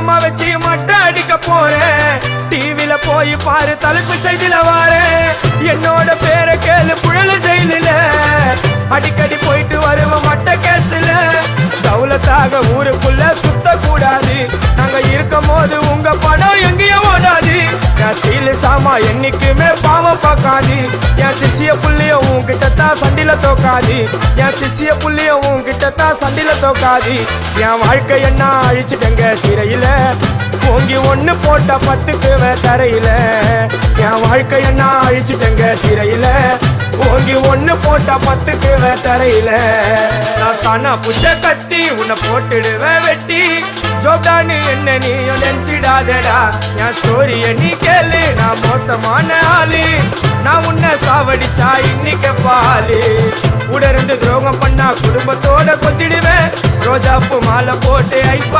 மாமா வச்சு மட்டை அடிக்க போறேன். டிவில போய் பாரு தலைப்பு செய்தில வாரேன். என்னோட பேரை கேளு புழல ஜெயிலில அடிக்கடி போயிட்டு வருவோம் மட்டை கேஸ்ல. தௌலத்தாக ஊருக்குள்ள சுத்த கூடாது. நாங்க இருக்கும் போது உங்க படம் எங்கேயும் ஓடாது. என் ஸ்டீல் சாமா என்னைக்குமே பாவம் பார்க்காது. என் சிசிய புள்ளிய உன்கிட்ட தான் சண்டில தோக்காது. என் சிசிய புள்ளிய உன்கிட்ட தான் சண்டில தோக்காது. என் வாழ்க்கை என்ன அழிச்சிட்டங்க சிறையில. ஓங்கி ஒண்ணு போட்ட 10க்கு தரையில. என் வாழ்க்கை என்ன அழிச்சிட்டங்க சிறையில. ஓங்கி ஒண்ணு போட்ட 10க்கு தரையில. நான் சானா புஷ கத்தி உன்னை போட்டுடுவேன் வெட்டி. ஜோப்டானு என்ன நீயும் நினைச்சிடாதடா. என் ஸ்டோரிய நீ கேளு. நான் மோசமான ஆளு. நான் உன்னை சாவடிச்சா இன்னைக்கு பாலு. உடருந்து துரோகம் பண்ணா குடும்பத்தோட கொத்திடுவேன். ரோஜாப்பு மாலை போட்டு ஐஸ்